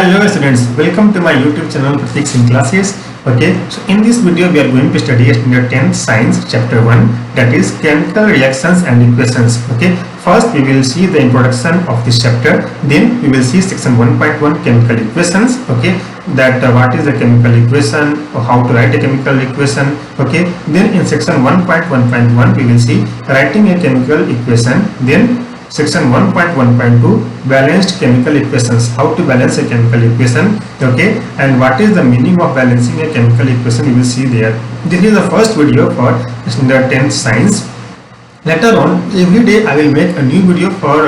Hello students, welcome to my YouTube channel Pratik Singh Classes. Okay, so in this video we are going to study standard 10 science chapter 1, that is chemical reactions and equations. Okay, first we will see the introduction of this chapter, then we will see section 1.1 chemical equations. Okay, that what is a chemical equation, or how to write a chemical equation. Okay, then in section 1.1.1 we will see writing a chemical equation, then section 1.1.2 balanced chemical equations, how to balance a chemical equation. Okay, and what is the meaning of balancing a chemical equation, you will see there. This is the first video for standard 10 science. Later on every day I will make a new video for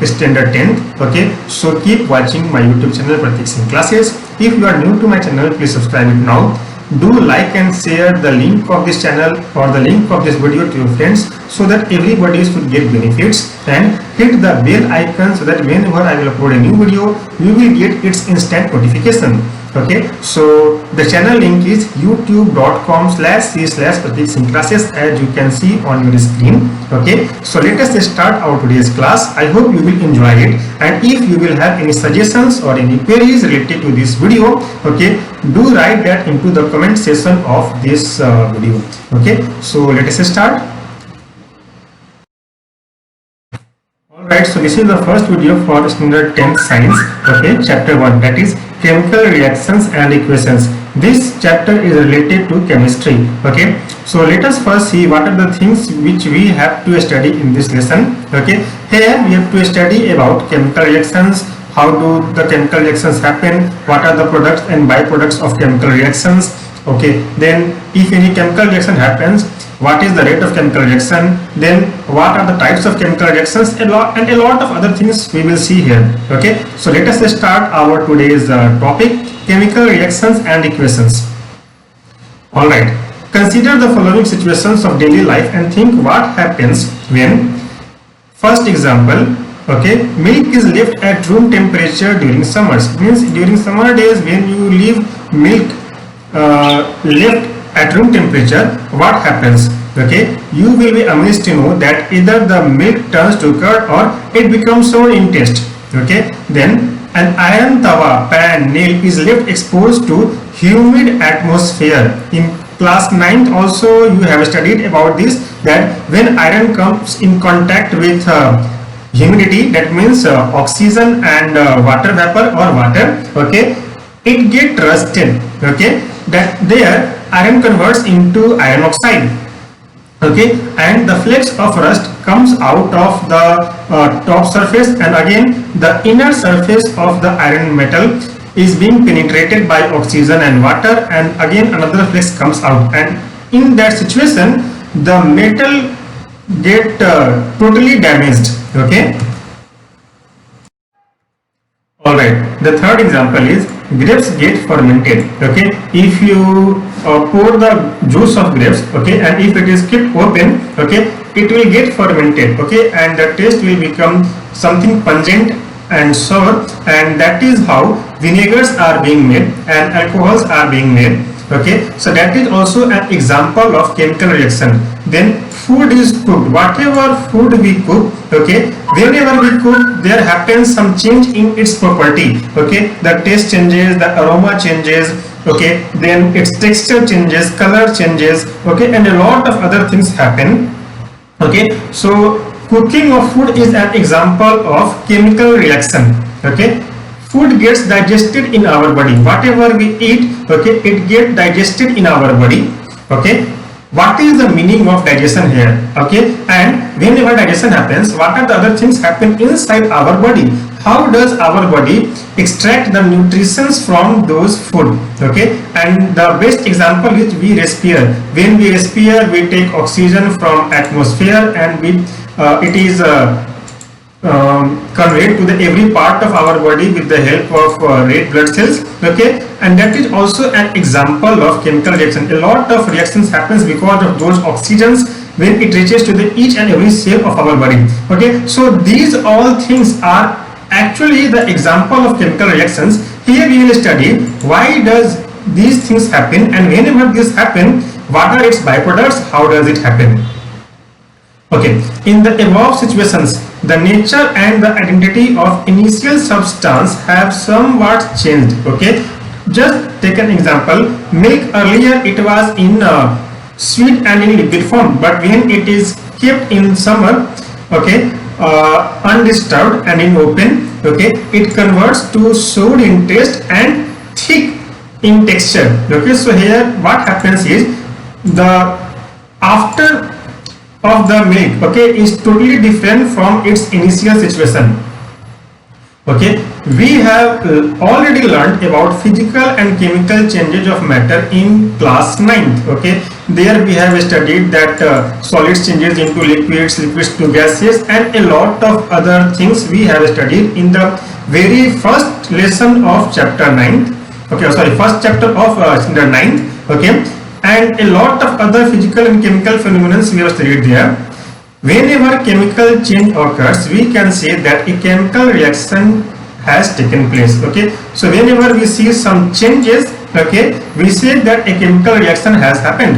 standard 10th. Okay, so keep watching my YouTube channel Pratik Singh Classes. If you are new to my channel, please subscribe it now. Do like and share the link of this channel or the link of this video to your friends, so that everybody should get benefits, and hit the bell icon so that whenever I will upload a new video, you will get its instant notification. Okay, so the channel link is youtube.com/c/Pratik Singh Classes, as you can see on your screen. Okay, so let us start our today's class. I hope you will enjoy it, and if you will have any suggestions or any queries related to this video, okay, do write that into the comment section of this video. Okay, so let us start. Alright, so this is the first video for standard 10 science. Okay, chapter 1, that is chemical reactions and equations. This chapter is related to chemistry. Okay, so let us first see what are the things which we have to study in this lesson. Okay, here we have to study about chemical reactions. How do the chemical reactions happen? What are the products and byproducts of chemical reactions? Okay, then if any chemical reaction happens, what is the rate of chemical reaction? Then what are the types of chemical reactions? A lot of other things we will see here. Okay, so let us start our today's topic, chemical reactions and equations. Alright, consider the following situations of daily life and think what happens when, first example, okay, milk is left at room temperature during summers. Means during summer days when you leave milk left at room temperature, what happens? Okay, you will be amazed to know that either the milk turns to curd or it becomes sour in taste. Okay, then an iron tawa, pan, nail is left exposed to humid atmosphere. In class 9th also you have studied about this, that when iron comes in contact with humidity, that means oxygen and water vapor or water, okay, it get rusted. Okay, that there iron converts into iron oxide. Okay, and the flakes of rust comes out of the top surface, and again the inner surface of the iron metal is being penetrated by oxygen and water, and again another flakes comes out, and in that situation the metal get totally damaged. Okay, alright, the third example is grapes get fermented. Okay, if you pour the juice of grapes, okay, and if it is kept open, okay, it will get fermented. Okay, and the taste will become something pungent and sour, and that is how vinegars are being made and alcohols are being made. Okay, so that is also an example of chemical reaction. Then food is cooked, whatever food we cook, okay, whenever we cook there happens some change in its property. Okay, the taste changes, the aroma changes, okay, then its texture changes, color changes, okay, and a lot of other things happen. Okay, so cooking of food is an example of chemical reaction. Okay, food gets digested in our body, whatever we eat, okay, it gets digested in our body. Okay, what is the meaning of digestion here? Okay, and whenever digestion happens, what are the other things happen inside our body? How does our body extract the nutrition from those food? Okay, and the best example is we respire. When we respire, we take oxygen from atmosphere, and we it is conveyed to the every part of our body with the help of red blood cells. Okay, and that is also an example of chemical reaction. A lot of reactions happens because of those oxygens when it reaches to the each and every cell of our body. Okay, so these all things are actually the example of chemical reactions. Here we will study why does these things happen, and whenever this happen, what are its byproducts, how does it happen. Okay, in the above situations the nature and the identity of initial substance have somewhat changed. Okay, just take an example. Milk, earlier it was in sweet and in liquid form, but when it is kept in summer, okay, undisturbed and in open, okay, it converts to sour in taste and thick in texture. Okay, so here what happens is the after of the milk, okay, is totally different from its initial situation. Okay, we have already learned about physical and chemical changes of matter in class 9th. Okay, there we have studied that solids changes into liquids, liquids to gases, and a lot of other things we have studied in the very first lesson of chapter 9th. Okay, sorry, first chapter of standard 9th. Okay, and a lot of other physical and chemical phenomena we have studied there. Whenever chemical change occurs, we can say that a chemical reaction has taken place. Okay, so whenever we see some changes, okay, we say that a chemical reaction has happened.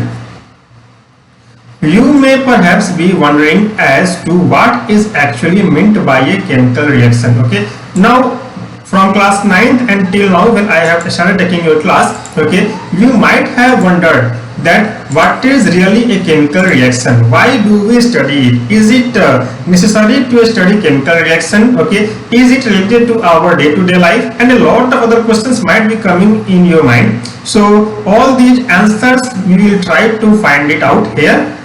You may perhaps be wondering as to what is actually meant by a chemical reaction. Okay, now from class 9th until now, when I have started taking your class, okay, you might have wondered that what is really a chemical reaction, why do we study it, is it necessary to study chemical reaction, okay, is it related to our day-to-day life, and a lot of other questions might be coming in your mind. So all these answers we will try to find it out here.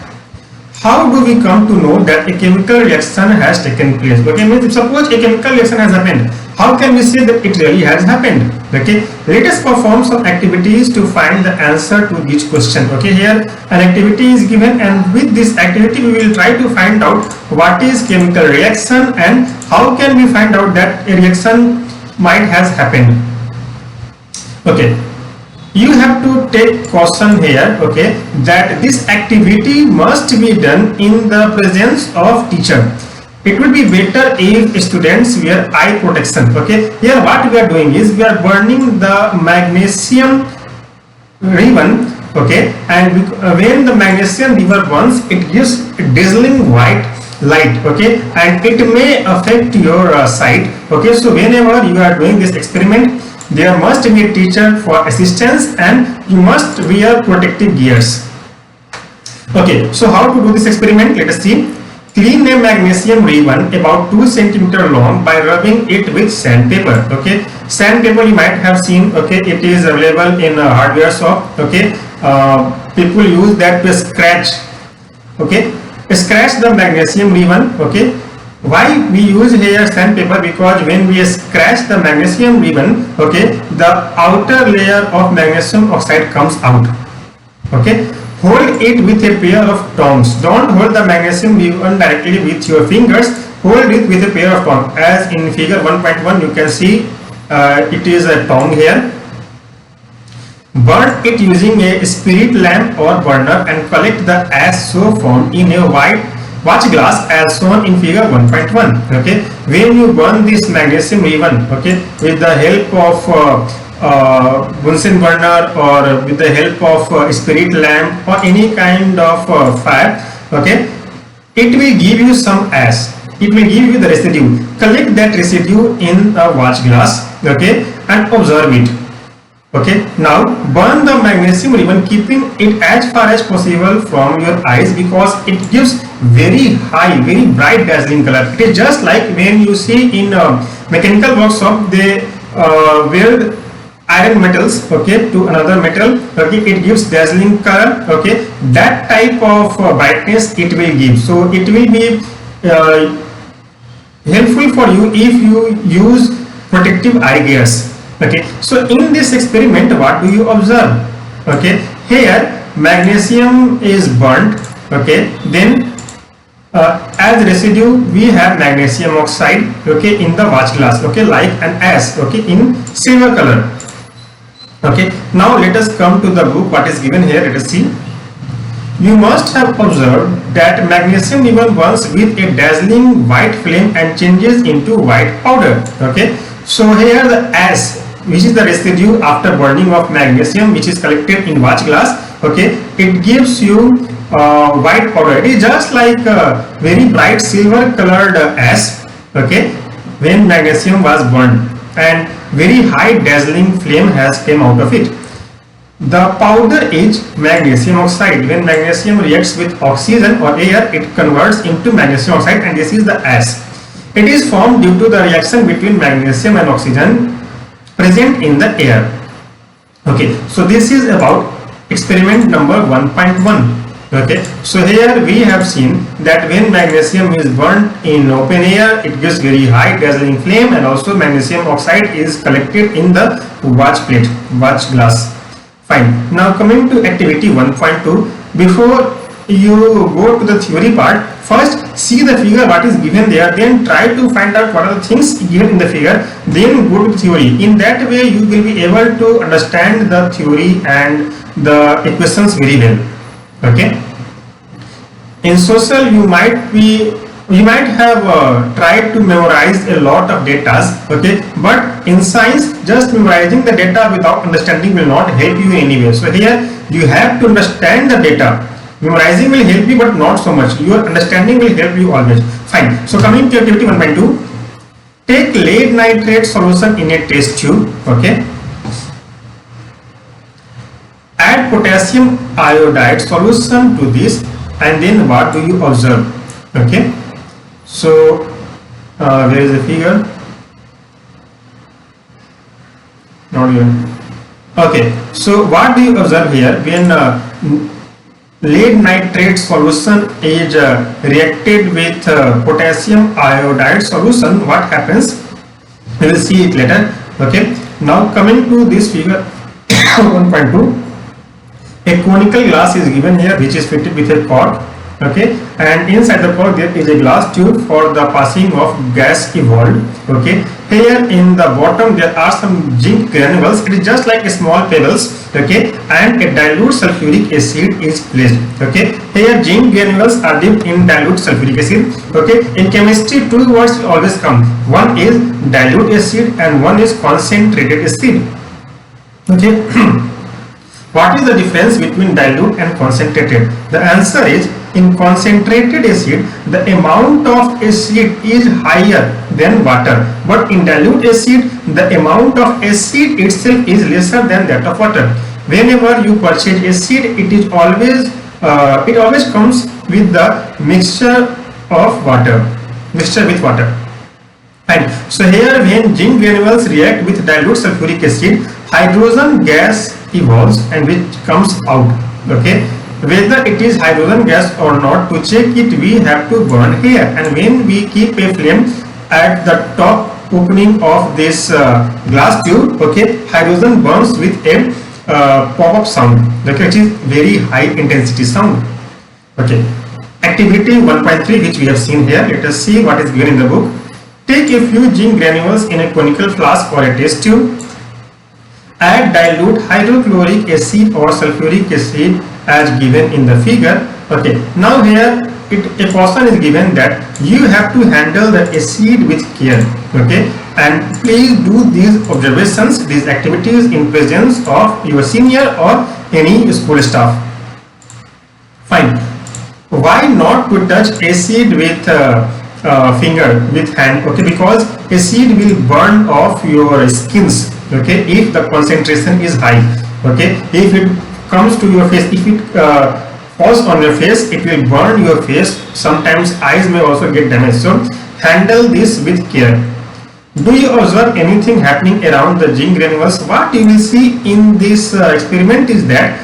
How do we come to know that a chemical reaction has taken place? Okay, means suppose a chemical reaction has happened, how can we say that it really has happened? Okay, let us perform some activities to find the answer to each question. Okay, here an activity is given, and with this activity we will try to find out what is chemical reaction and how can we find out that a reaction might has happened. Okay, you have to take caution here, okay, that this activity must be done in the presence of teacher. It would be better if students wear eye protection. Okay, here what we are doing is we are burning the magnesium ribbon. Okay, and when the magnesium ribbon burns, it gives dazzling white light. Okay, and it may affect your sight. Okay, so whenever you are doing this experiment, there must be a teacher for assistance and you must wear protective gears. Okay, so how to do this experiment? Let us see. Clean a magnesium ribbon about 2 cm long by rubbing it with sandpaper. Okay, sandpaper you might have seen. Okay, it is available in a hardware shop. Okay, people use that to scratch. Okay, scratch the magnesium ribbon. Okay, why we use here sandpaper? Because when we scratch the magnesium ribbon, okay, the outer layer of magnesium oxide comes out. Okay, hold it with a pair of tongs. Don't hold the magnesium ribbon directly with your fingers. Hold it with a pair of tongs. As in figure 1.1 you can see it is a tong here. Burn it using a spirit lamp or burner and collect the ash so formed in a white watch glass as shown in figure 1.1. Okay, when you burn this magnesium ribbon, okay, with the help of Bunsen burner or with the help of spirit lamp or any kind of fire, okay, it will give you some ash, it will give you the residue. Collect that residue in a watch glass, okay, and observe it. Okay, now burn the magnesium ribbon, keeping it as far as possible from your eyes because it gives very high, very bright dazzling color. It is just like when you see in a mechanical workshop they weld iron metals, okay, to another metal. Okay, it gives dazzling color. Okay, that type of brightness it will give. So it will be helpful for you if you use protective eye gears. Okay, so in this experiment what do you observe? Okay, here magnesium is burnt. Okay, then as residue we have magnesium oxide, okay, in the watch glass, okay, like an ash, okay, in silver color. Okay, now let us come to the book. What is given here? Let us see. You must have observed that magnesium ribbon burns with a dazzling white flame and changes into white powder. Okay, so here the ash, which is the residue after burning of magnesium, which is collected in watch glass, okay, it gives you white powder. It is just like a very bright silver colored ash. okay, when magnesium was burned and very high dazzling flame has came out of it. The powder is magnesium oxide. When magnesium reacts with oxygen or air, it converts into magnesium oxide, and this is the ash. It is formed due to the reaction between magnesium and oxygen present in the air. Okay, so this is about experiment number 1.1. Okay, so here we have seen that when magnesium is burnt in open air, it gives very high dazzling flame, and also magnesium oxide is collected in the watch plate, watch glass. Fine. Now coming to activity 1.2, before you go to the theory part, first see the figure what is given there, then try to find out what are the things given in the figure, then go to the theory. In that way you will be able to understand the theory and the equations very well. Okay. In social you might have tried to memorize a lot of data, okay, but in science just memorizing the data without understanding will not help you in any way. So here you have to understand the data. Memorizing will help you but not so much. Your understanding will help you always. Fine. So coming to activity 1.2, take lead nitrate solution in a test tube. Okay. Add potassium iodide solution to this, and then what do you observe? Okay. So where is the figure? Not even. Okay. So what do you observe here? When lead nitrate solution is reacted with potassium iodide solution, what happens? We will see it later. Okay. Now coming to this figure 1.2, a conical glass is given here which is fitted with a cork. Okay, and inside the cork there is a glass tube for the passing of gas evolved. Okay, here in the bottom there are some zinc granules. It is just like a small pebbles. Okay, and a dilute sulfuric acid is placed. Okay, here zinc granules are dipped in dilute sulfuric acid. Okay, in chemistry two words will always come. One is dilute acid and one is concentrated acid. Okay. What is the difference between dilute and concentrated? The answer is, in concentrated acid, the amount of acid is higher than water, but in dilute acid, the amount of acid itself is lesser than that of water. Whenever you purchase acid, it always comes with the mixture of water, mixture with water. And so here, when zinc granules react with dilute sulfuric acid, hydrogen gas evolves and which comes out. Okay, whether it is hydrogen gas or not, to check it we have to burn here, and when we keep a flame at the top opening of this glass tube, okay, hydrogen burns with a pop-up sound, okay, which is very high intensity sound. Okay, activity 1.3 which we have seen here. Let us see what is given in the book. Take a few zinc granules in a conical flask or a test tube. Add dilute hydrochloric acid or sulfuric acid as given in the figure. Okay, now here a caution is given that you have to handle the acid with care. Okay, and please do these observations, these activities in presence of your senior or any school staff. Fine. Why not to touch acid with finger, with hand? Okay, because acid will burn off your skins. Okay, if the concentration is high. Okay, if it comes to your face, if it falls on your face, it will burn your face. Sometimes eyes may also get damaged. So handle this with care. Do you observe anything happening around the zinc granules? What you will see in this experiment is that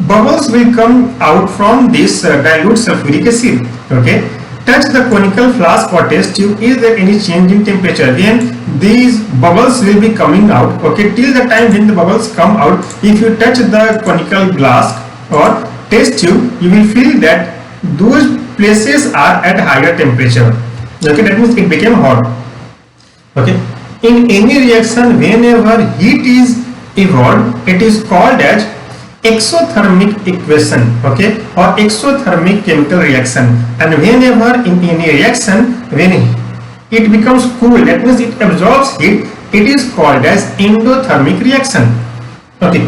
bubbles will come out from this dilute sulfuric acid. Okay, touch the conical flask or test tube. Is there any change in temperature? Then these bubbles will be coming out. Okay, till the time when the bubbles come out, if you touch the conical glass or test tube, you will feel that those places are at higher temperature. Okay, that means it became hot. Okay, in any reaction, whenever heat is evolved, it is called as exothermic equation. Okay, or exothermic chemical reaction. And whenever in any reaction, when it becomes cool, that means it absorbs heat, it is called as endothermic reaction. Okay,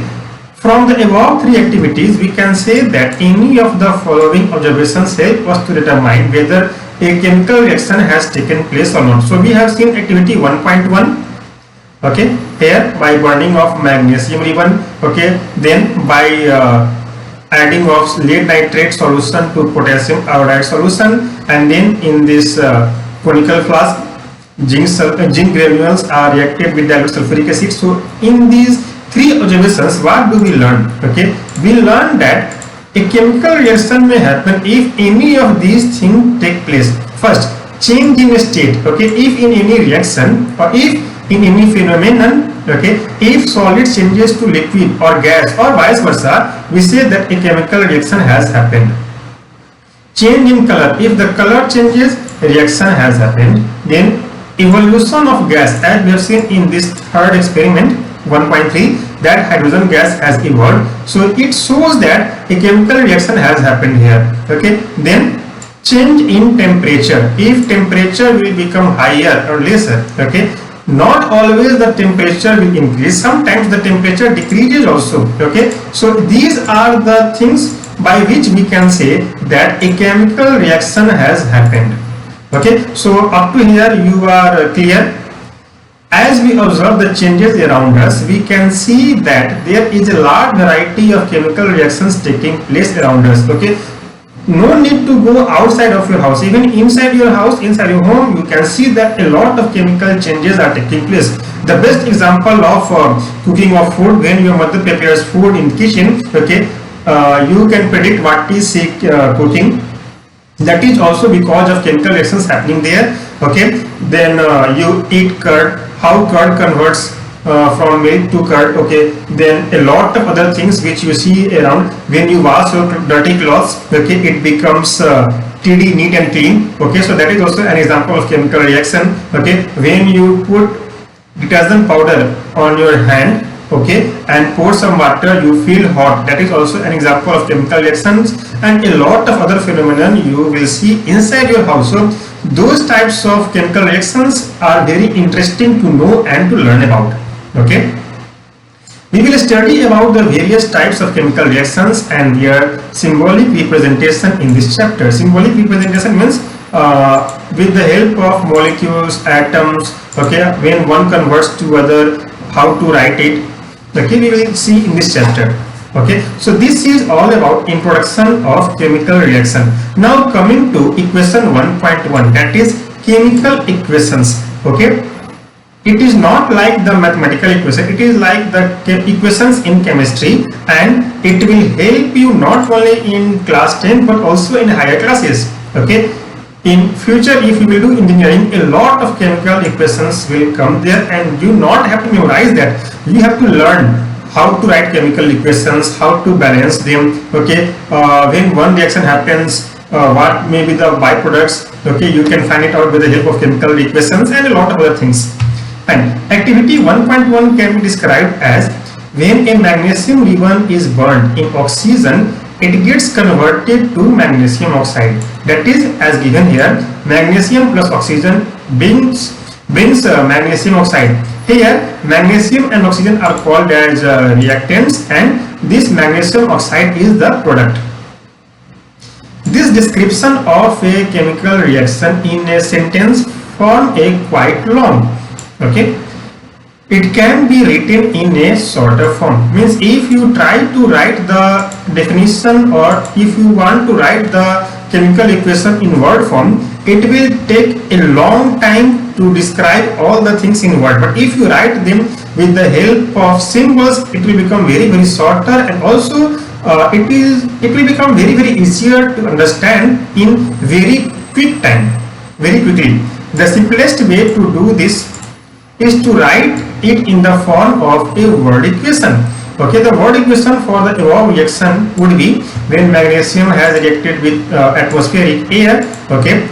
from the above three activities we can say that any of the following observations help us to determine whether a chemical reaction has taken place or not. So we have seen activity 1.1. Okay, here by burning of magnesium ribbon. Okay, then by adding of lead nitrate solution to potassium iodide solution, and then in this conical flask, zinc granules are reacted with dilute sulfuric acid. So in these three observations, what do we learn? Okay, we learn that a chemical reaction may happen if any of these things take place. First, change in state. Okay, if in any reaction or if in any phenomenon, okay, if solid changes to liquid or gas or vice versa, we say that a chemical reaction has happened. Change in color, if the color changes, reaction has happened. Then evolution of gas, as we have seen in this third experiment 1.3, that hydrogen gas has evolved, so it shows that a chemical reaction has happened here. Okay, then change in temperature, if temperature will become higher or lesser. Okay, not always the temperature will increase, sometimes the temperature decreases also. Okay, so these are the things by which we can say that a chemical reaction has happened. Okay, so up to here you are clear. As we observe the changes around us, we can see that there is a large variety of chemical reactions taking place around us. Okay, no need to go outside of your house, even inside your house, inside your home, you can see that a lot of chemical changes are taking place. The best example of cooking of food, when your mother prepares food in kitchen, okay, you can predict what is cooking. That is also because of chemical reactions happening there. Okay, then you eat curd, how curd converts from milk to curd. Okay, then a lot of other things which you see around. When you wash your dirty clothes, okay, it becomes TD, neat and clean. Okay, so that is also an example of chemical reaction. Okay, when you put detergent powder on your hand, okay, and pour some water, you feel hot, that is also an example of chemical reactions. And a lot of other phenomena you will see inside your house. So those types of chemical reactions are very interesting to know and to learn about. Okay, we will study about the various types of chemical reactions and their symbolic representation in this chapter. Symbolic representation means with the help of molecules, atoms, okay, when one converts to other, how to write it. Okay, we will see in this chapter. Okay, so this is all about introduction of chemical reaction. Now coming to equation 1.1, that is chemical equations. Okay, it is not like the mathematical equation, it is like the equations in chemistry, and it will help you not only in class 10 but also in higher classes. Okay, in future if you will do engineering, a lot of chemical equations will come there, and you not have to memorize that, you have to learn how to write chemical equations, how to balance them. Okay, when one reaction happens, what may be the byproducts. Okay, you can find it out with the help of chemical equations and a lot of other things. And activity 1.1 can be described as when a magnesium ribbon is burned in oxygen, it gets converted to magnesium oxide. That is as given here, magnesium plus oxygen brings magnesium oxide. Here magnesium and oxygen are called as reactants, and this magnesium oxide is the product. This description of a chemical reaction in a sentence form a quite long. Okay, it can be written in a shorter form. Means if you try to write the definition, or if you want to write the chemical equation in word form, it will take a long time to describe all the things in word. But if you write them with the help of symbols, it will become very shorter, and also it will become very easier to understand in very quick time, very quickly. The simplest way to do this is to write it in the form of a word equation. Okay, the word equation for the above reaction would be when magnesium has reacted with atmospheric air. Okay,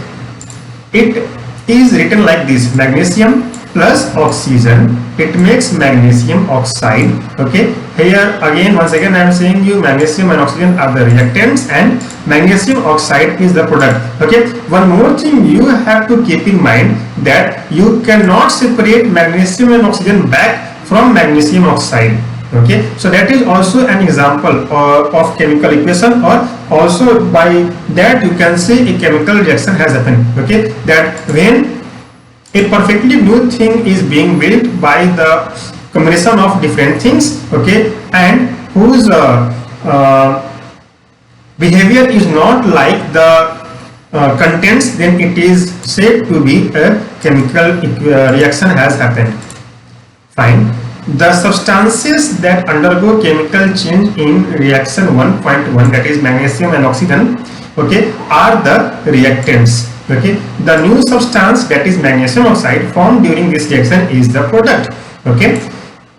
it is written like this: magnesium plus oxygen, it makes magnesium oxide. Okay, here again, once again I am saying you, magnesium and oxygen are the reactants and magnesium oxide is the product. Okay, one more thing you have to keep in mind, that you cannot separate magnesium and oxygen back from magnesium oxide. Okay, so that is also an example of chemical equation, or also by that you can say a chemical reaction has happened. Okay, that when a perfectly new thing is being built by the combination of different things, okay, and whose behavior is not like the contents, then it is said to be a chemical reaction has happened. Fine. The substances that undergo chemical change in reaction 1.1, that is magnesium and oxygen, okay, are the reactants. Okay, the new substance, that is magnesium oxide, formed during this reaction is the product. Okay,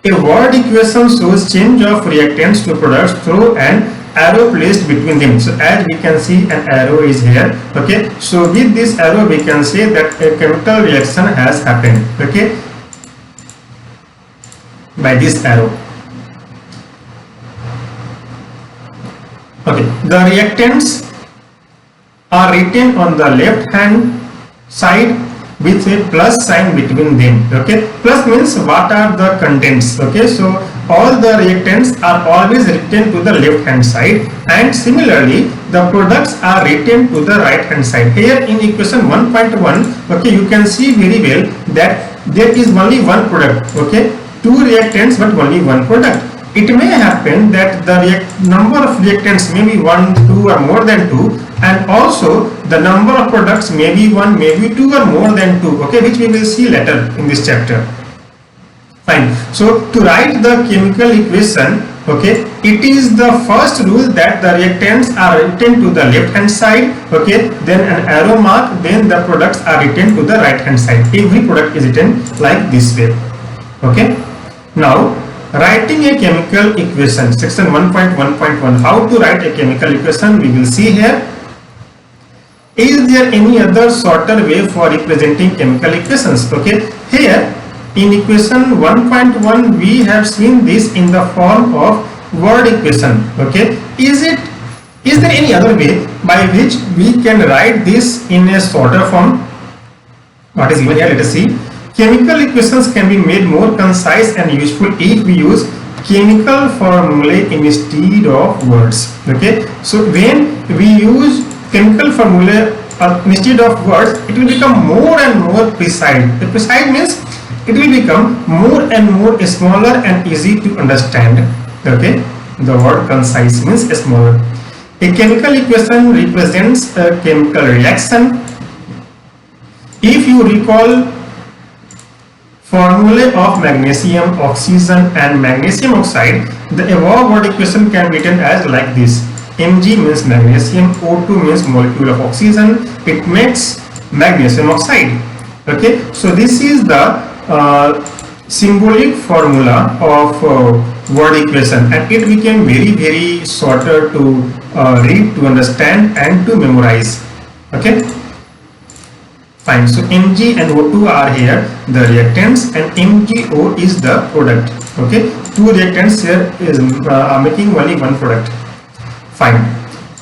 a word equation shows change of reactants to products through an arrow placed between them. So as we can see, an arrow is here. Okay, so with this arrow we can say that a chemical reaction has happened. Okay, by this arrow. Okay, the reactants are written on the left hand side with a plus sign between them. Okay, plus means what are the contents. Okay, so all the reactants are always written to the left hand side, and similarly the products are written to the right hand side. Here in equation 1.1, okay, you can see very well that there is only one product. Okay, two reactants but only one product. It may happen that the number of reactants may be 1, 2 or more than 2, and also the number of products may be 1, may be 2 or more than 2, okay, which we will see later in this chapter. Fine. So to write the chemical equation, okay, it is the first rule that the reactants are written to the left hand side, okay, then an arrow mark, then the products are written to the right hand side. Every product is written like this way. Okay. Now writing a chemical equation, section 1.1.1, how to write a chemical equation we will see here. Is there any other shorter way for representing chemical equations? Okay, here in equation 1.1 we have seen this in the form of word equation. Okay, is there any other way by which we can write this in a shorter form? What is given here, let us see. Chemical equations can be made more concise and useful if we use chemical formulae instead of words. Okay, so when we use chemical formulae instead of words, it will become more and more precise. The precise means it will become more and more smaller and easy to understand. Okay, the word concise means smaller. A chemical equation represents a chemical reaction. If you recall formulae of magnesium, oxygen and magnesium oxide, the above word equation can be written as like this. Mg means magnesium, O2 means molecule of oxygen, it makes magnesium oxide. Okay, so this is the symbolic formula of word equation, and it became very shorter to read, to understand and to memorize. Okay. Fine. So Mg and O2 are here the reactants, and MgO is the product. Okay, two reactants here is making only one product. Fine.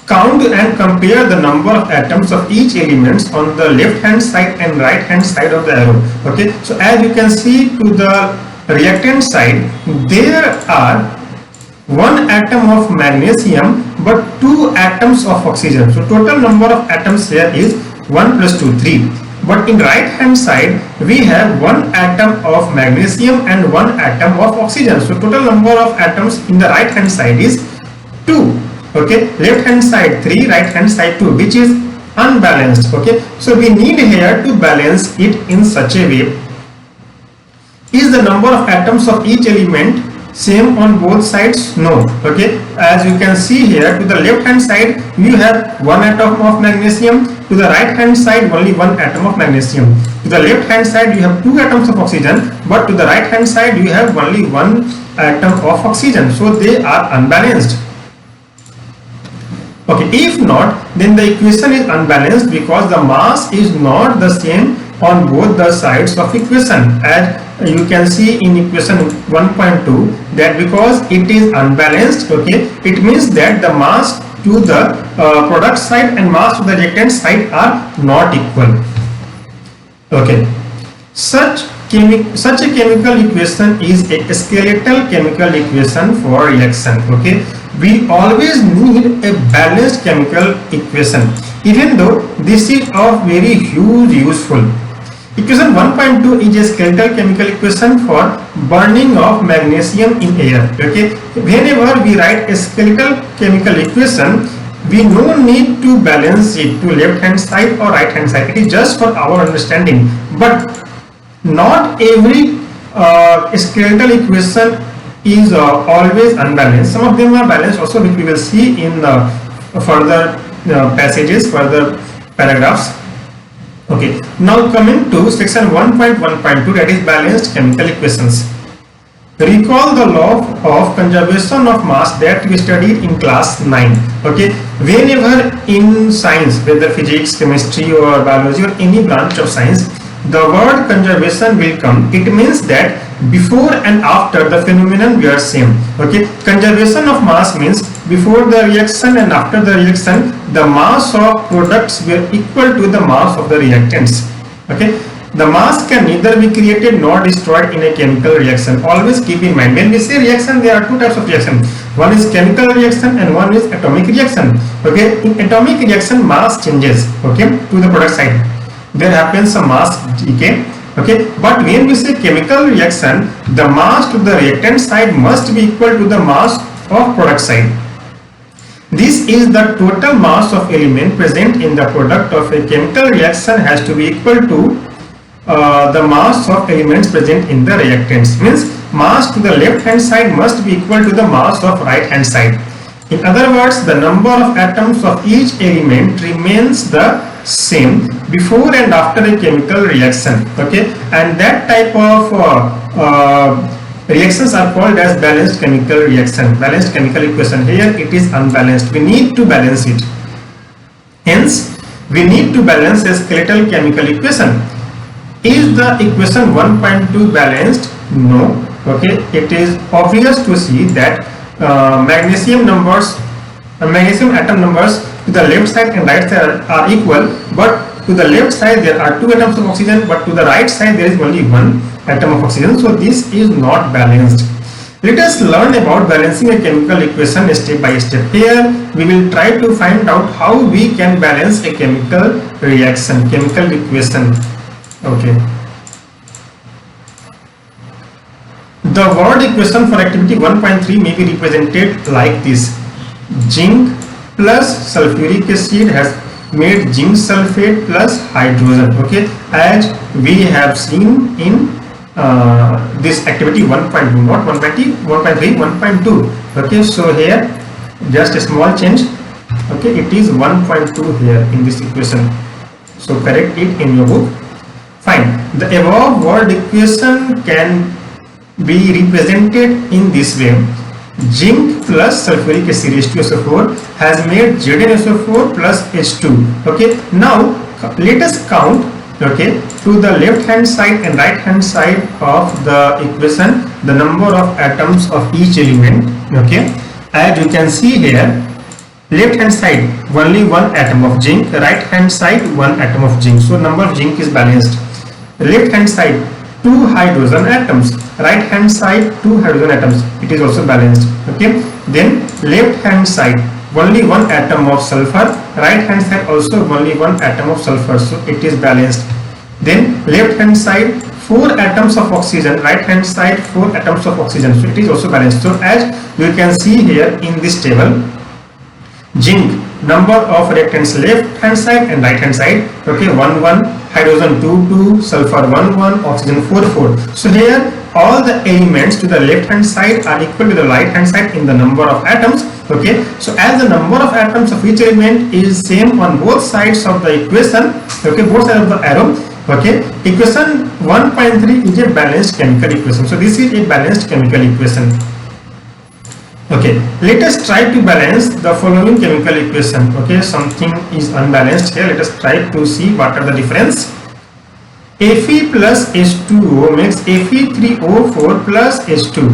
Count and compare the number of atoms of each elements on the left hand side and right hand side of the arrow. Okay, so as you can see, to the reactant side there are one atom of magnesium but two atoms of oxygen. So total number of atoms here is 1 plus 2, 3. But in right hand side we have one atom of magnesium and one atom of oxygen. So total number of atoms in the right hand side is 2. Okay, left hand side 3, right hand side 2, which is unbalanced. Okay, so we need here to balance it in such a way. Is the number of atoms of each element same on both sides? No. Okay, as you can see here, to the left hand side you have one atom of magnesium, to the right hand side only one atom of magnesium. To the left hand side you have two atoms of oxygen, but to the right hand side you have only one atom of oxygen, so they are unbalanced. Okay, if not, then the equation is unbalanced because the mass is not the same on both the sides of equation. As you can see in equation 1.2, that because it is unbalanced, okay, it means that the mass to the product side and mass to the reactant side are not equal. Okay, such such a chemical equation is a skeletal chemical equation for reaction. Okay, we always need a balanced chemical equation, even though this is of very huge useful. Equation 1.2 is a skeletal chemical equation for burning of magnesium in air. Okay, whenever we write a skeletal chemical equation, we no need to balance it to left hand side or right hand side. It is just for our understanding, but not every skeletal equation is always unbalanced. Some of them are balanced also, which we will see in the further passages, further paragraphs. Okay, now coming to section 1.1.2, that is balanced chemical equations. Recall the law of conservation of mass that we studied in class 9. Okay, whenever in science, whether physics, chemistry or biology or any branch of science, the word conservation will come. It means that before and after the phenomenon we are same. Okay, conservation of mass means before the reaction and after the reaction, the mass of products were equal to the mass of the reactants. Okay, the mass can neither be created nor destroyed in a chemical reaction. Always keep in mind, when we say reaction, there are two types of reaction. One is chemical reaction and one is atomic reaction. Okay, in atomic reaction, mass changes, okay, to the product side. There happens a mass decay. Okay, but when we say chemical reaction, the mass to the reactant side must be equal to the mass of product side. This is the total mass of element present in the product of a chemical reaction has to be equal to the mass of elements present in the reactants. Means mass to the left hand side must be equal to the mass of right hand side. In other words, the number of atoms of each element remains the same before and after a chemical reaction. Okay, and that type of reactions are called as balanced chemical reaction, balanced chemical equation. Here it is unbalanced, we need to balance it. Hence we need to balance a skeletal chemical equation. Is the equation 1.2 balanced? No. Okay, it is obvious to see that magnesium atom numbers to the left side and right side are equal, but to the left side there are 2 atoms of oxygen, but to the right side there is only 1 atom of oxygen. So this is not balanced. Let us learn about balancing a chemical equation step by step. Here we will try to find out how we can balance a chemical reaction, chemical equation. Okay. The word equation for activity 1.3 may be represented like this. Zinc plus sulfuric acid has made zinc sulfate plus hydrogen. Okay, as we have seen in this activity 1.2, not 1.3, 1.2. Okay, so here just a small change. Okay, it is 1.2 here in this equation, so correct it in your book. Fine, the above word equation can be represented in this way. Zinc plus sulfuric acid H2SO4 has made ZnSO4 plus H2. Okay, now let us count, okay, to the left hand side and right hand side of the equation the number of atoms of each element. Okay, as you can see here, left hand side only 1 atom of zinc, right hand side 1 atom of zinc, so number of zinc is balanced. Left hand side 2 hydrogen atoms, right hand side 2 hydrogen atoms, it is also balanced. Okay, then left hand side only 1 atom of sulfur, right hand side also only 1 atom of sulfur, so it is balanced. Then left hand side 4 atoms of oxygen, right hand side 4 atoms of oxygen, so it is also balanced. So as you can see here in this table, zinc number of reactants left hand side and right hand side, okay, 1 1, hydrogen 2 2, sulfur 1 1, oxygen 4 4. So here all the elements to the left hand side are equal to the right hand side in the number of atoms. Okay, so as the number of atoms of each element is same on both sides of the equation, okay, both sides of the arrow, okay, equation 1.3 is a balanced chemical equation. So this is a balanced chemical equation. Okay, let us try to balance the following chemical equation. Okay, something is unbalanced here. Let us try to see what are the difference. Fe plus H2O makes Fe3O4 plus H2.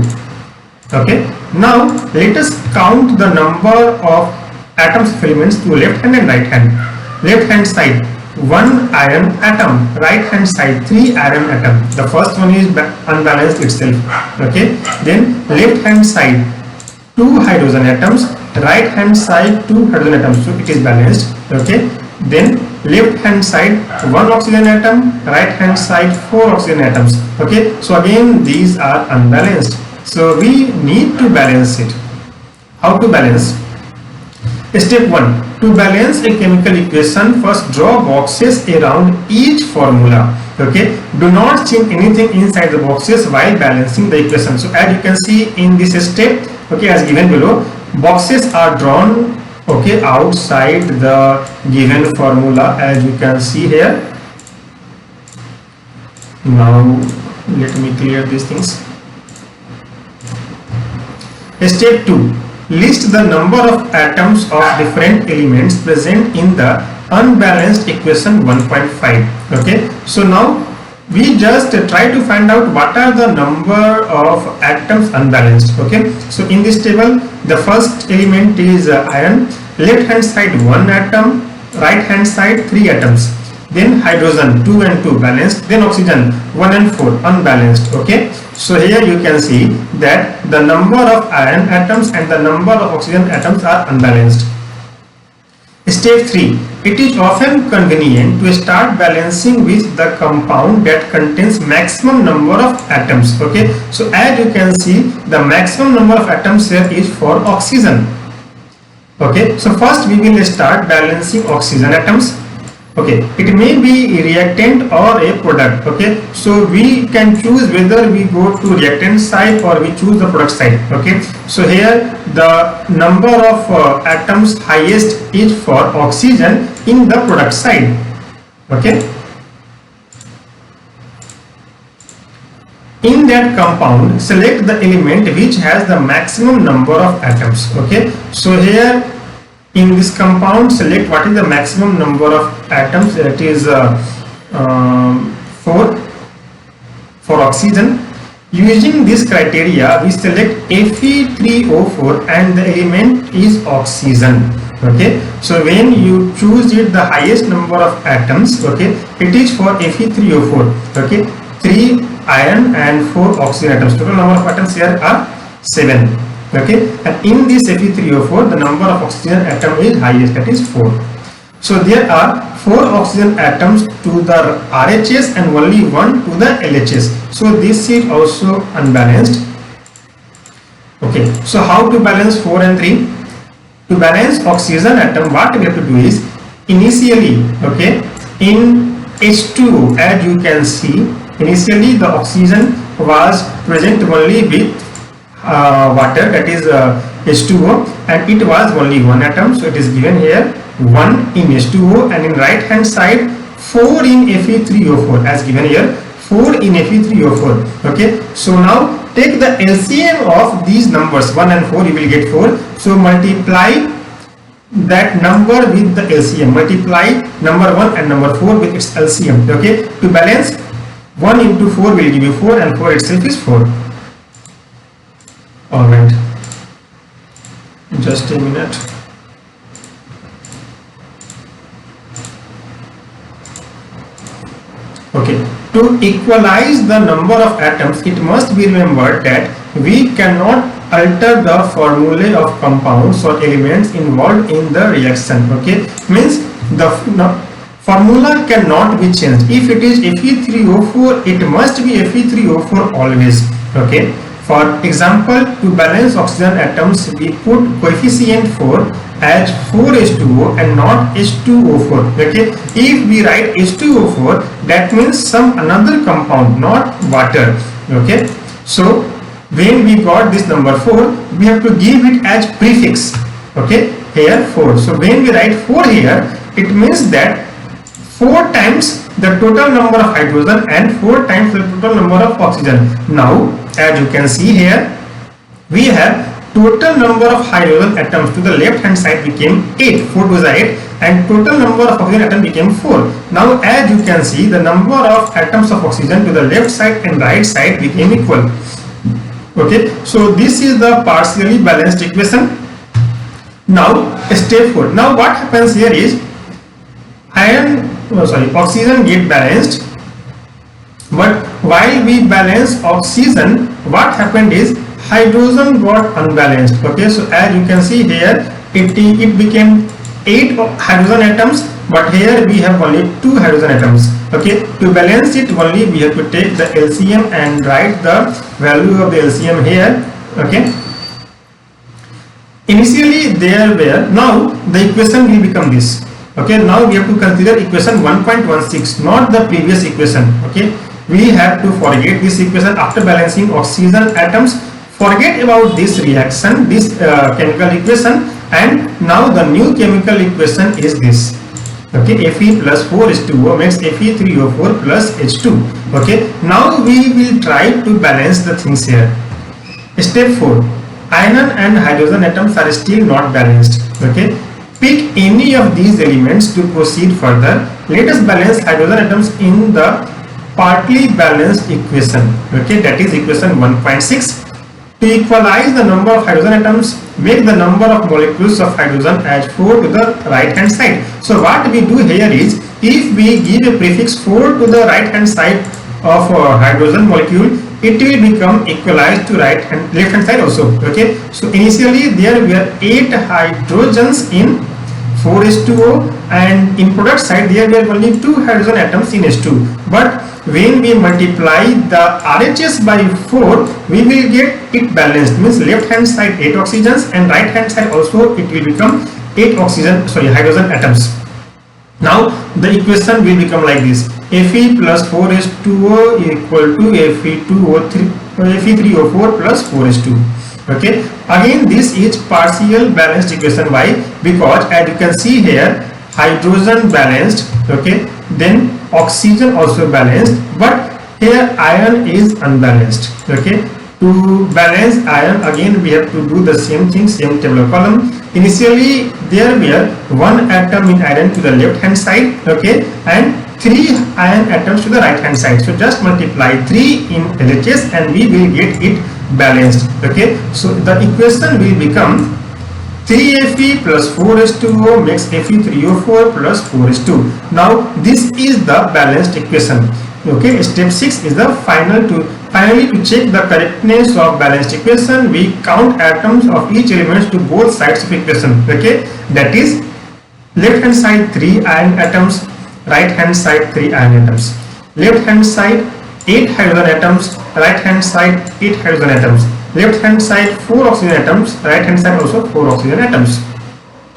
Okay, now let us count the number of atoms of elements to left hand and right hand. Left hand side one iron atom, right hand side 3 iron atom. The first one is unbalanced itself. Okay, then left hand side 2 hydrogen atoms, right hand side 2 hydrogen atoms, so it is balanced. Okay, then left hand side 1 oxygen atom, right hand side 4 oxygen atoms. Okay, so again these are unbalanced, so we need to balance it. How to balance? Step 1. To balance a chemical equation, first draw boxes around each formula. Okay, do not change anything inside the boxes while balancing the equation. So as you can see in this step, okay, as given below, boxes are drawn, okay, outside the given formula, as you can see here. Now let me clear these things. Step 2. List the number of atoms of different elements present in the unbalanced equation 1.5. Okay, so now we just try to find out what are the number of atoms unbalanced. Okay, so in this table the first element is iron, left hand side 1 atom, right hand side 3 atoms, then hydrogen 2 and 2 balanced, then oxygen 1 and 4 unbalanced. Okay, so here you can see that the number of iron atoms and the number of oxygen atoms are unbalanced. Step 3. It is often convenient to start balancing with the compound that contains maximum number of atoms. Okay, so as you can see, the maximum number of atoms here is for oxygen. Okay, so first we will start balancing oxygen atoms. Okay, it may be a reactant or a product. Okay, so we can choose whether we go to reactant side or we choose the product side. Okay, so here the number of atoms highest is for oxygen in the product side. Okay, in that compound select the element which has the maximum number of atoms. Okay, so here in this compound select what is the maximum number of atoms. That is 4 for oxygen. Using this criteria we select Fe3O4 and the element is oxygen. Okay, so when you choose it the highest number of atoms, okay, it is for Fe3O4. Okay, 3 iron and 4 oxygen atoms. Total number of atoms here are 7. Okay, and in this Fe3O4 the number of oxygen atom is highest, that is 4. So there are 4 oxygen atoms to the RHS and only 1 to the LHS. So this is also unbalanced. Okay, so how to balance 4 and 3? To balance oxygen atom, what we have to do is initially, okay, in H2O, as you can see, initially the oxygen was present only with water, that is H2O, and it was only 1 atom, so it is given here 1 in H2O, and in right hand side 4 in Fe3O4 as given here, 4 in Fe3O4. Okay, so now take the LCM of these numbers 1 and 4, you will get 4. So multiply that number with the LCM, multiply number 1 and number 4 with its LCM. Okay, to balance 1 into 4 will give you 4 and 4 itself is 4. Alright, just a minute. Okay, to equalize the number of atoms, it must be remembered that we cannot alter the formulae of compounds or elements involved in the reaction. Okay, means the formula cannot be changed. If it is Fe3O4, it must be Fe3O4 always. Okay, for example, to balance oxygen atoms, we put coefficient 4 as 4H2O and not H2O4. Okay, if we write H2O4, that means some another compound, not water. Okay, so when we got this number 4, we have to give it as prefix. Okay, here 4. So when we write 4 here, it means that 4 times the total number of hydrogen and 4 times the total number of oxygen. Now, as you can see here, we have total number of hydrogen atoms to the left hand side became 8, 4 to the 8, and total number of oxygen atom became 4. Now, as you can see, the number of atoms of oxygen to the left side and right side became equal. Okay, so this is the partially balanced equation. Now, step 4. Now, what happens here is iron oxygen get balanced, but while we balance oxygen, what happened is hydrogen got unbalanced. Okay, so as you can see here, it became 8 hydrogen atoms, but here we have only 2 hydrogen atoms. Okay, to balance it only we have to take the LCM and write the value of the LCM here. Okay, initially there were, now the equation will become this. Okay, now we have to consider equation 1.16, not the previous equation. Okay, we have to forget this equation after balancing oxygen atoms. Forget about this reaction, this chemical equation, and now the new chemical equation is this. Okay, Fe plus 4H2O makes Fe3O4 plus H2. Okay, now we will try to balance the things here. Step 4. Iron and hydrogen atoms are still not balanced. Okay, pick any of these elements to proceed further. Let us balance hydrogen atoms in the partly balanced equation. Okay, that is equation 1.6. To equalize the number of hydrogen atoms, make the number of molecules of hydrogen as 4 to the right hand side. So what we do here is, if we give a prefix 4 to the right hand side of hydrogen molecule, it will become equalized to left hand side also. Okay, so initially there were 8 hydrogens in 4H2O, and in product side there were only 2 hydrogen atoms in H2, but when we multiply the RHS by 4, we will get it balanced, means left hand side 8 oxygens and right hand side also it will become 8 hydrogen atoms. Now the equation will become like this: Fe plus 4H2O equal to Fe3O4 plus 4H2. Okay, again this is partial balanced equation. Why? Because as you can see here, hydrogen balanced, okay, then oxygen also balanced, but here iron is unbalanced. Okay, to balance iron, again we have to do the same thing, same tabular column. Initially there were 1 atom in iron to the left hand side, okay, and 3 iron atoms to the right hand side. So just multiply 3 in LHS and we will get it balanced. Okay, so the equation will become 3Fe plus 4H2O makes Fe3O4 plus 4H2. Now this is the balanced equation. Okay, step 6 is the finally to check the correctness of balanced equation, we count atoms of each element to both sides of equation. Okay, that is left hand side 3 iron atoms, right hand side 3 iron atoms. Left hand side 8 hydrogen atoms, right hand side 8 hydrogen atoms. Left hand side 4 oxygen atoms, right hand side also 4 oxygen atoms.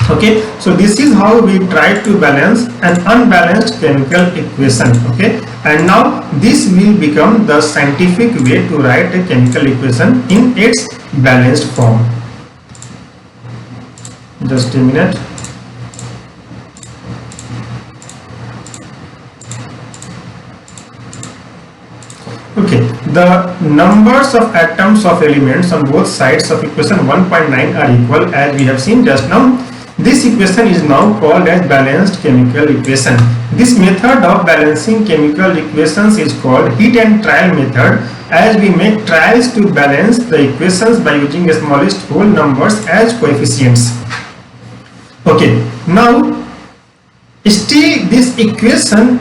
Okay, so this is how we try to balance an unbalanced chemical equation. Okay, and now this will become the scientific way to write a chemical equation in its balanced form. Just a minute. Okay, the numbers of atoms of elements on both sides of equation 1.9 are equal, as we have seen just now. This equation is now called as balanced chemical equation. This method of balancing chemical equations is called heat and trial method, as we make trials to balance the equations by using the smallest whole numbers as coefficients. Okay, now still this equation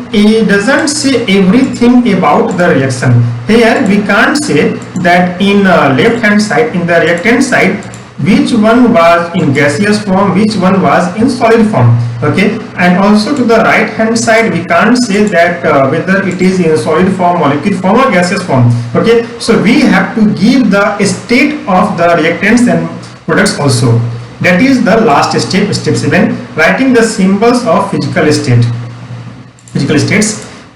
doesn't say everything about the reaction. Here we can't say that in left hand side, in the reactant side, which one was in gaseous form, which one was in solid form. Okay, and also to the right hand side we can't say that whether it is in solid form or liquid form or gaseous form. Okay, so we have to give the state of the reactants and products also. That is the last step, step 7, writing the symbols of physical states.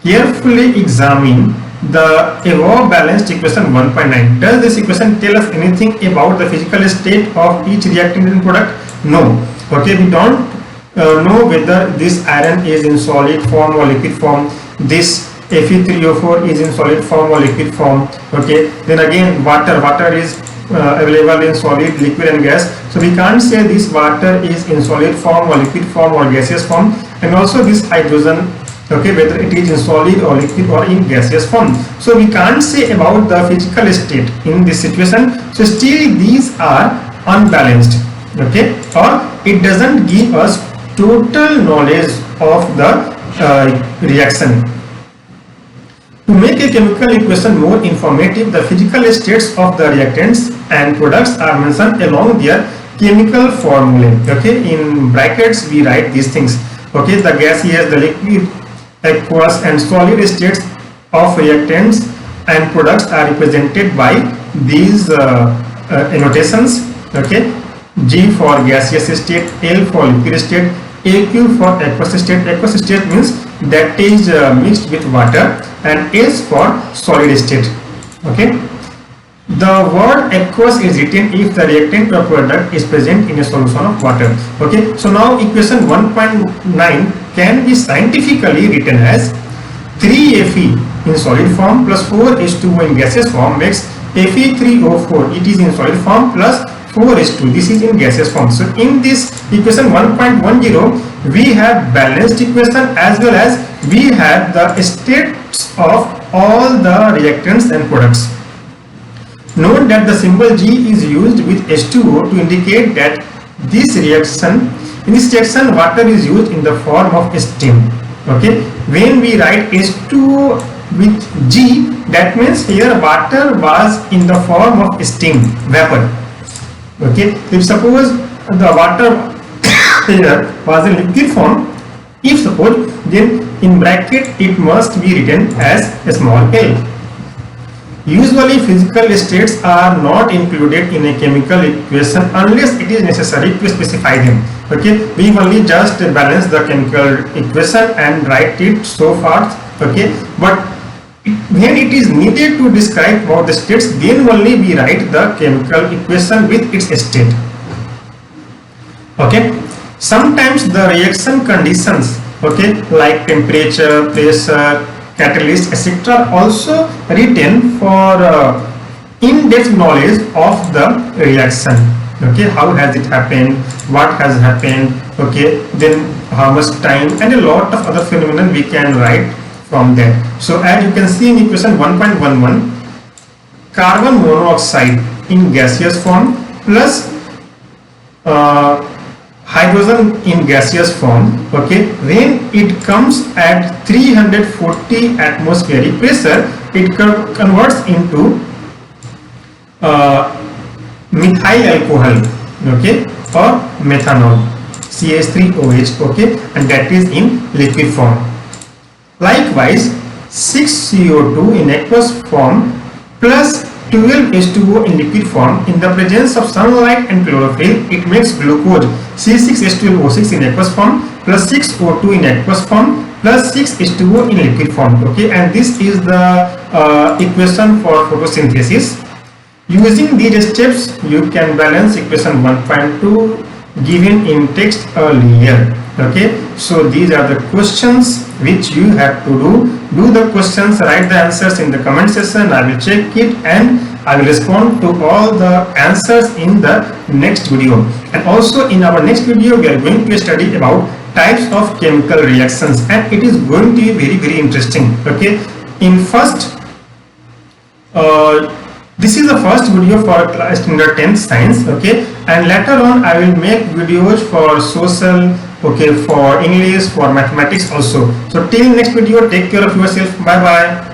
Carefully examine the above balanced equation 1.9. Does this equation tell us anything about the physical state of each reactant and product? No. Okay, we don't know whether this iron is in solid form or liquid form, this Fe3O4 is in solid form or liquid form. Okay, then again water is available in solid, liquid and gas. So we can't say this water is in solid form or liquid form or gaseous form, and also this hydrogen, okay, whether it is in solid or liquid or in gaseous form. So we can't say about the physical state in this situation. So still these are unbalanced. Okay, or it doesn't give us total knowledge of the reaction. To make a chemical equation more informative, the physical states of the reactants and products are mentioned along their chemical formulae. Okay, in brackets we write these things. Okay, the gaseous, the liquid, aqueous and solid states of reactants and products are represented by these annotations. Okay, G for gaseous state, L for liquid state, AQ for aqueous state. Aqueous state means that is mixed with water, and S for solid state. Okay, the word aqueous is written if the reactant or product is present in a solution of water. Okay, so now equation 1.9 can be scientifically written as 3Fe in solid form plus 4H2O in gaseous form makes Fe3O4. It is in solid form plus 4H2. This is in gaseous form. So in this equation 1.10 we have balanced equation as well as we have the states of all the reactants and products. Note that the symbol G is used with H2O to indicate that this reaction, in this reaction water is used in the form of steam. Okay, when we write H2O with G, that means here water was in the form of steam, vapor. Okay, if suppose the water here was in liquid form, if suppose, then in bracket it must be written as a small l. Usually physical states are not included in a chemical equation unless it is necessary to specify them. Okay, we only just balance the chemical equation and write it so far. Okay, but when it is needed to describe about the states, then only we write the chemical equation with its state. Okay, sometimes the reaction conditions, okay, like temperature, pressure, catalyst, etc., also written for in-depth knowledge of the reaction. Okay, how has it happened, what has happened, okay, then how much time, and a lot of other phenomena we can write from that. So as you can see in equation 1.11, carbon monoxide in gaseous form plus hydrogen in gaseous form. Okay, when it comes at 340 atmospheric pressure, it converts into methyl alcohol, okay, or methanol, CH3OH, okay, and that is in liquid form. Likewise, 6CO2 in aqueous form plus 12H2O in liquid form, in the presence of sunlight and chlorophyll, it makes glucose C6H12O6 in aqueous form plus 6O2 in aqueous form plus 6H2O in liquid form. Okay, and this is the equation for photosynthesis. Using these steps, you can balance equation 1.2 given in text earlier. Okay, so these are the questions which you have to do the questions, write the answers in the comment section. I will check it and I will respond to all the answers in the next video. And also in our next video we are going to study about types of chemical reactions, and it is going to be very interesting. Okay, in first this is the first video for class standard 10th science. Okay, and later on I will make videos for social, okay, for English, for mathematics also. So till next video, take care of yourself. Bye bye.